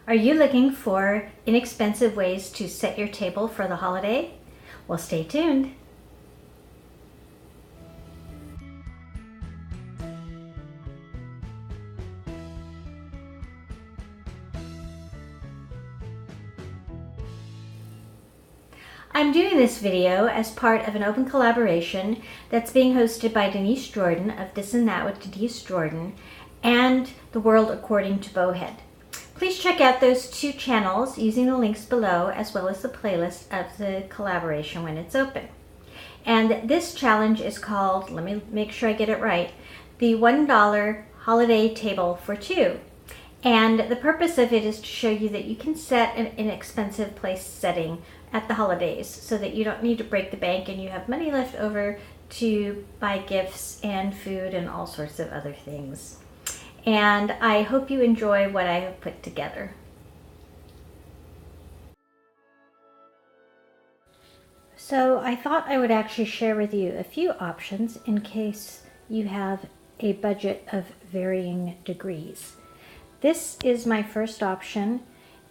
Are you looking for inexpensive ways to set your table for the holiday? Well, stay tuned. I'm doing this video as part of an open collaboration that's being hosted by Denise Jordan of This and That with Denise Jordan and The World According to Bowhead. Please check out those two channels using the links below, as well as the playlist of the collaboration when it's open. And this challenge is called, let me make sure I get it right, the $1 Holiday Table for Two. And the purpose of it is to show you that you can set an inexpensive place setting at the holidays so that you don't need to break the bank and you have money left over to buy gifts and food and all sorts of other things. And I hope you enjoy what I have put together. So I thought I would actually share with you a few options in case you have a budget of varying degrees. This is my first option.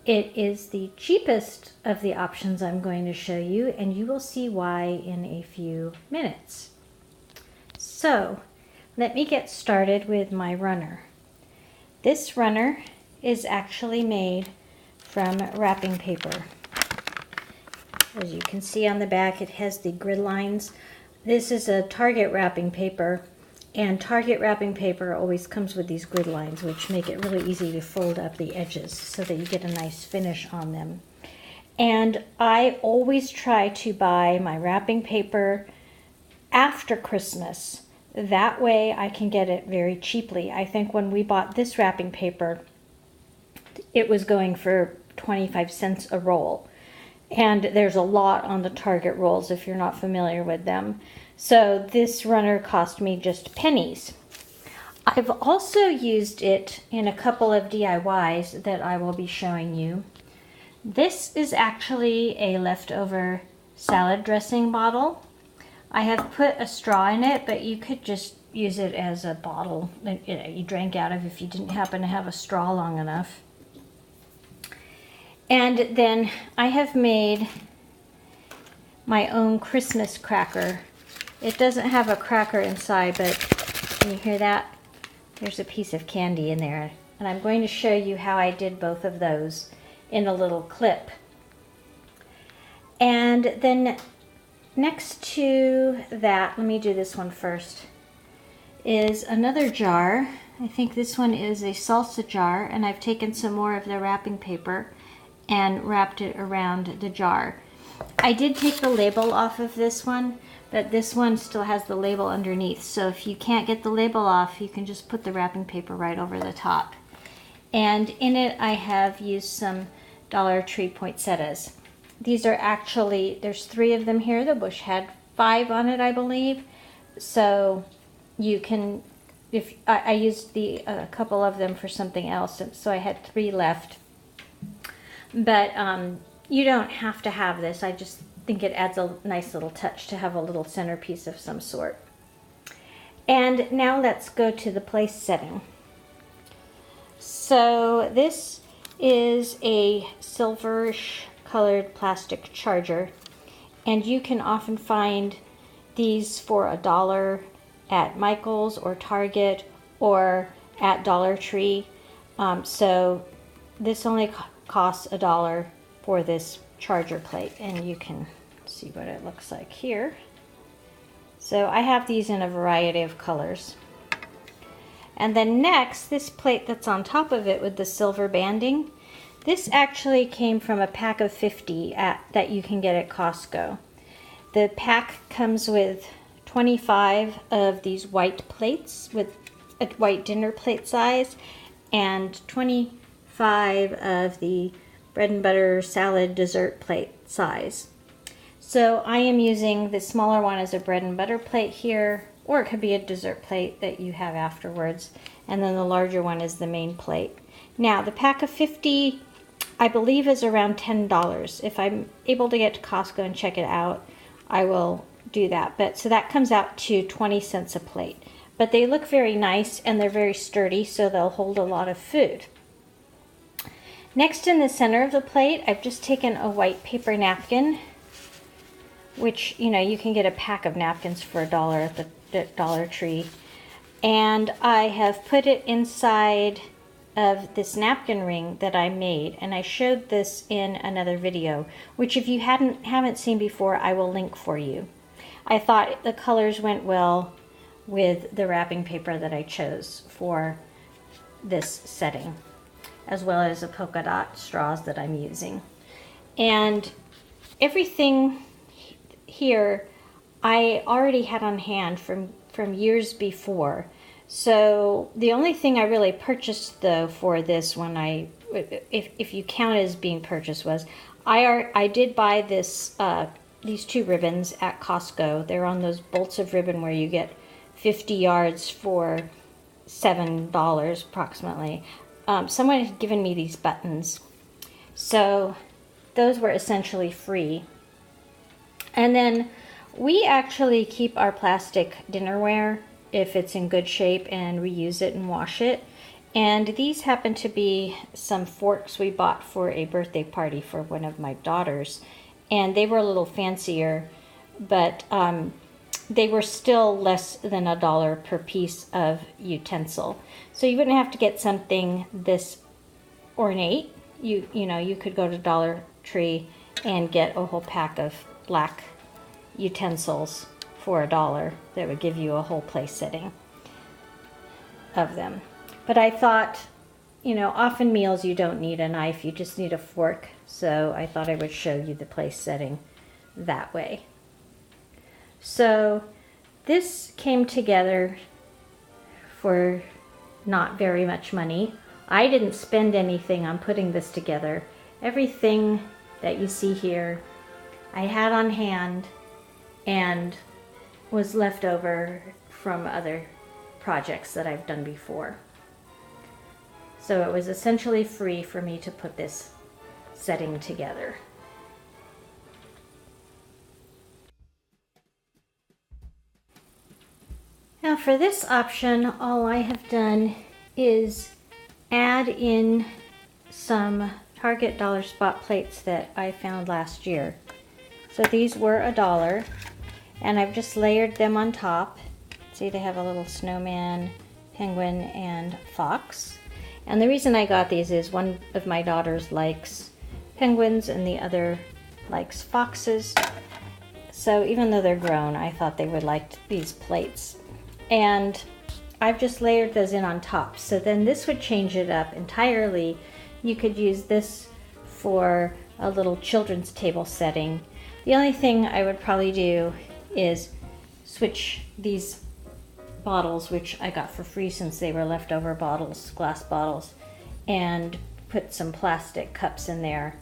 It is the cheapest of the options I'm going to show you, and you will see why in a few minutes. So let me get started with my runner. This runner is actually made from wrapping paper. As you can see on the back, it has the grid lines. This is a Target wrapping paper, and Target wrapping paper always comes with these grid lines, which make it really easy to fold up the edges so that you get a nice finish on them. And I always try to buy my wrapping paper after Christmas. That way I can get it very cheaply. I think when we bought this wrapping paper, it was going for 25 cents a roll. And there's a lot on the Target rolls if you're not familiar with them. So this runner cost me just pennies. I've also used it in a couple of DIYs that I will be showing you. This is actually a leftover salad dressing bottle. I have put a straw in it, but you could just use it as a bottle that you drank out of if you didn't happen to have a straw long enough. And then I have made my own Christmas cracker. It doesn't have a cracker inside, but can you hear that? There's a piece of candy in there. And I'm going to show you how I did both of those in a little clip. And then next to that, let me do this one first, is another jar. I think this one is a salsa jar, and I've taken some more of the wrapping paper and wrapped it around the jar. I did take the label off of this one, but this one still has the label underneath. So if you can't get the label off, you can just put the wrapping paper right over the top. And in it, I have used some Dollar Tree poinsettias. These are actually, there's 3 of them here. The bush had 5 on it, I believe. So you can, if I used a couple of them for something else, so I had 3 left. But you don't have to have this. I just think it adds a nice little touch to have a little centerpiece of some sort. And now let's go to the place setting. So this is a silverish colored plastic charger, and you can often find these for $1 at Michael's or Target or at Dollar Tree. So this only costs $1 for this charger plate, and you can see what it looks like here. So I have these in a variety of colors. And then next, this plate that's on top of it with the silver banding, this actually came from a pack of 50 that you can get at Costco. The pack comes with 25 of these white plates with a white dinner plate size, and 25 of the bread and butter salad dessert plate size. So I am using the smaller one as a bread and butter plate here, or it could be a dessert plate that you have afterwards, and then the larger one is the main plate. Now the pack of 50 I believe is around $10. If I'm able to get to Costco and check it out, I will do that. But so that comes out to 20 cents a plate. But they look very nice and they're very sturdy, so they'll hold a lot of food. Next, in the center of the plate, I've just taken a white paper napkin, which, you know, you can get a pack of napkins for $1 at the Dollar Tree. And I have put it inside of this napkin ring that I made, and I showed this in another video, which if you haven't seen before, I will link for you. I thought the colors went well with the wrapping paper that I chose for this setting, as well as the polka dot straws that I'm using. And everything here I already had on hand from years before. So the only thing I really purchased though for this, when if you count it as being purchased, was I did buy this these 2 ribbons at Costco. They're on those bolts of ribbon where you get 50 yards for $7 approximately. Someone had given me these buttons, so those were essentially free. And then we actually keep our plastic dinnerware if it's in good shape and reuse it and wash it. And these happen to be some forks we bought for a birthday party for one of my daughters. And they were a little fancier, but they were still less than $1 per piece of utensil. So you wouldn't have to get something this ornate. You know, you could go to Dollar Tree and get a whole pack of black utensils for $1 that would give you a whole place setting of them. But I thought, you know, often meals you don't need a knife, you just need a fork. So I thought I would show you the place setting that way. So this came together for not very much money. I didn't spend anything on putting this together. Everything that you see here I had on hand and was left over from other projects that I've done before. So it was essentially free for me to put this setting together. Now for this option, all I have done is add in some Target dollar spot plates that I found last year. So these were $1, and I've just layered them on top. See, they have a little snowman, penguin, and fox. And the reason I got these is one of my daughters likes penguins and the other likes foxes. So even though they're grown, I thought they would like these plates. And I've just layered those in on top. So then this would change it up entirely. You could use this for a little children's table setting. The only thing I would probably do is switch these bottles, which I got for free since they were leftover bottles, glass bottles, and put some plastic cups in there.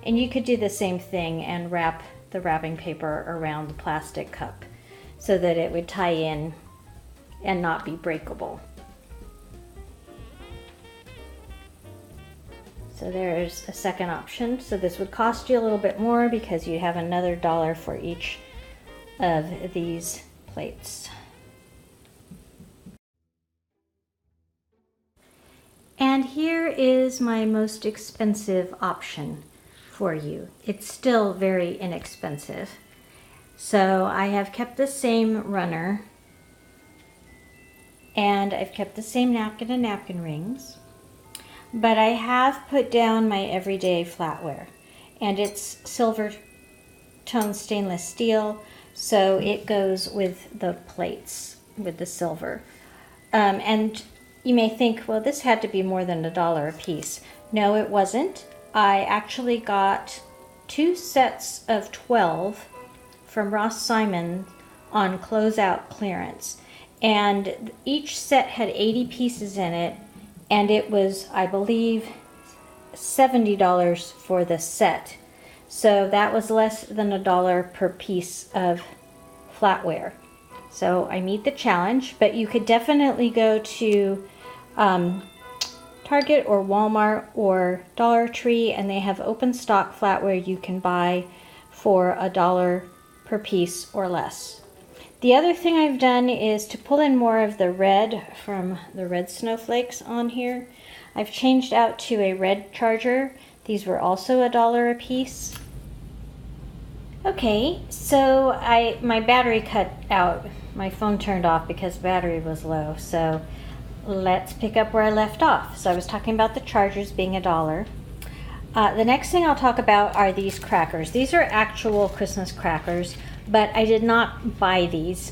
And you could do the same thing and wrap the wrapping paper around the plastic cup so that it would tie in and not be breakable. So there's a second option. So this would cost you a little bit more because you have another $1 for each of these plates. And here is my most expensive option for you. It's still very inexpensive. So I have kept the same runner, and I've kept the same napkin and napkin rings, but I have put down my everyday flatware, and it's silver tone stainless steel, so it goes with the plates, with the silver. And you may think, well, this had to be more than $1 a piece. No, it wasn't. I actually got 2 sets of 12 from Ross Simon on closeout clearance. And each set had 80 pieces in it, and it was, I believe, $70 for the set. So that was less than $1 per piece of flatware. So I meet the challenge, but you could definitely go to Target or Walmart or Dollar Tree, and they have open stock flatware you can buy for $1 per piece or less. The other thing I've done is to pull in more of the red from the red snowflakes on here. I've changed out to a red charger. These were also $1 a piece. Okay, so my battery cut out. My phone turned off because battery was low. So let's pick up where I left off. So I was talking about the chargers being $1. The next thing I'll talk about are these crackers. These are actual Christmas crackers, but I did not buy these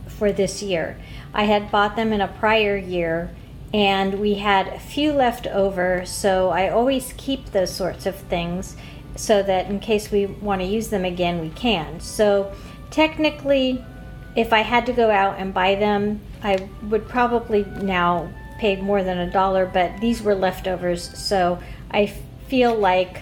for this year. I had bought them in a prior year and we had a few left over, so I always keep those sorts of things so that in case we want to use them again, we can. So technically, if I had to go out and buy them, I would probably now pay more than $1, but these were leftovers, so I feel like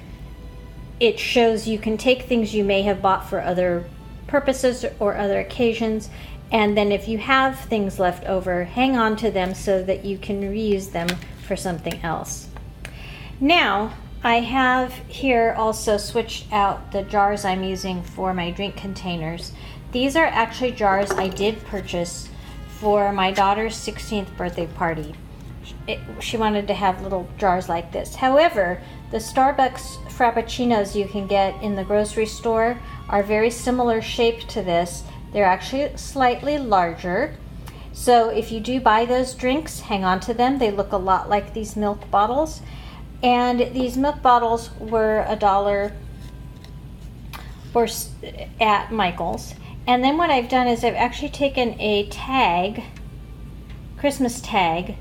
it shows you can take things you may have bought for other purposes or other occasions, and then if you have things left over, hang on to them so that you can reuse them for something else. Now, I have here also switched out the jars I'm using for my drink containers. These are actually jars I did purchase for my daughter's 16th birthday party. She wanted to have little jars like this. However, the Starbucks Frappuccinos you can get in the grocery store are very similar shape to this. They're actually slightly larger. So if you do buy those drinks, hang on to them. They look a lot like these milk bottles. And these milk bottles were $1 at Michael's. And then what I've done is I've actually taken a tag, Christmas tag,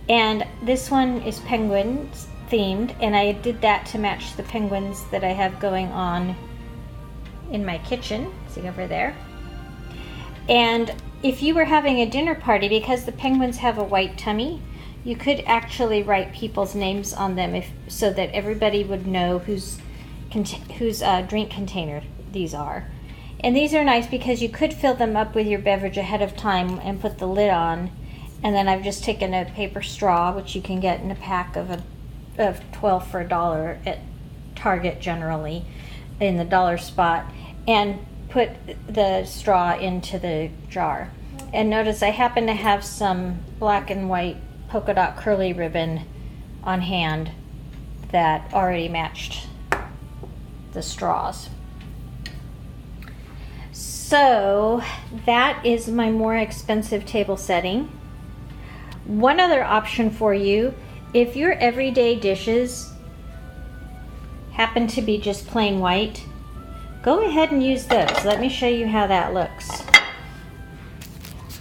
and this one is penguins themed, and I did that to match the penguins that I have going on in my kitchen. See over there? And if you were having a dinner party, because the penguins have a white tummy, you could actually write people's names on them so that everybody would know whose drink container these are. And these are nice because you could fill them up with your beverage ahead of time and put the lid on. And then I've just taken a paper straw, which you can get in a pack of 12 for $1 at Target generally, in the dollar spot, and put the straw into the jar. And notice I happen to have some black and white polka dot curly ribbon on hand that already matched the straws. So that is my more expensive table setting. One other option for you, if your everyday dishes happen to be just plain white, go ahead and use those. Let me show you how that looks.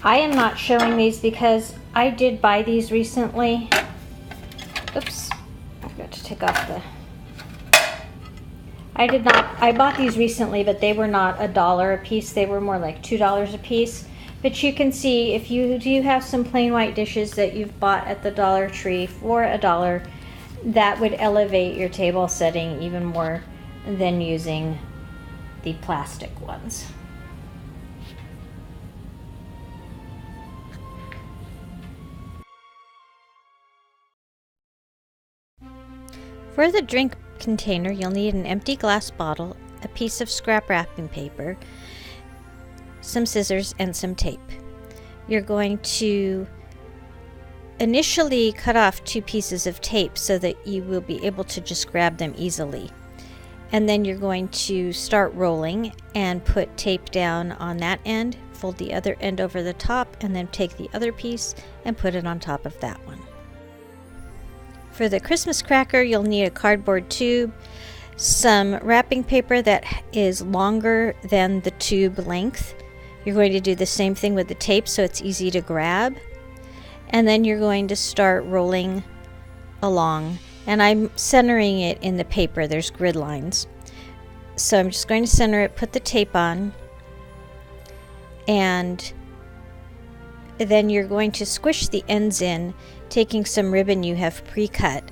I am not showing these because I did buy these recently. Oops, I forgot to take off the... I bought these recently, but they were not $1 a piece. They were more like $2 a piece. But you can see if you do have some plain white dishes that you've bought at the Dollar Tree for $1, that would elevate your table setting even more than using the plastic ones. For the drink container, you'll need an empty glass bottle, a piece of scrap wrapping paper, some scissors, and some tape. You're going to initially cut off 2 pieces of tape so that you will be able to just grab them easily. And then you're going to start rolling and put tape down on that end, fold the other end over the top, and then take the other piece and put it on top of that one. For the Christmas cracker, you'll need a cardboard tube, some wrapping paper that is longer than the tube length. You're going to do the same thing with the tape so it's easy to grab. And then you're going to start rolling along. And I'm centering it in the paper. There's grid lines. So I'm just going to center it, put the tape on, and then you're going to squish the ends in, taking some ribbon you have pre-cut.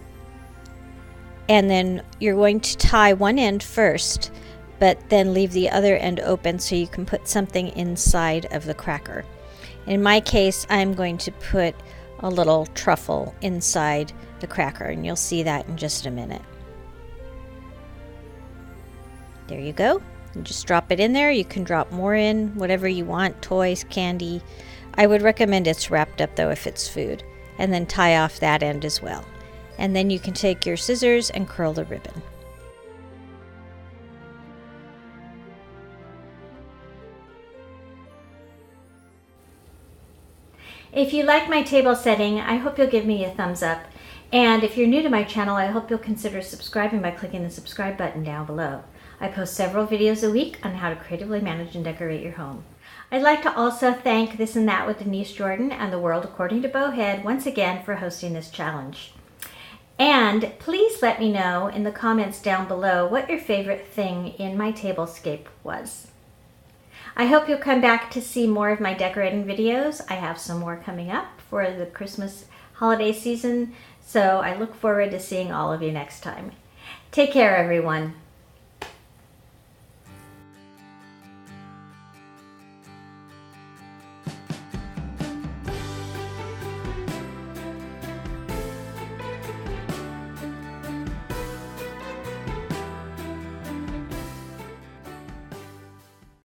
And then you're going to tie one end first, but then leave the other end open so you can put something inside of the cracker. In my case, I'm going to put a little truffle inside the cracker, and you'll see that in just a minute. There you go. You just drop it in there. You can drop more in, whatever you want, toys, candy. I would recommend it's wrapped up though if it's food. And then tie off that end as well. And then you can take your scissors and curl the ribbon. If you like my table setting, I hope you'll give me a thumbs up. And if you're new to my channel, I hope you'll consider subscribing by clicking the subscribe button down below. I post several videos a week on how to creatively manage and decorate your home. I'd like to also thank This and That with Denise Jordan and The World According to Bowhead once again for hosting this challenge. And please let me know in the comments down below what your favorite thing in my tablescape was. I hope you'll come back to see more of my decorating videos. I have some more coming up for the Christmas holiday season, so I look forward to seeing all of you next time. Take care, everyone.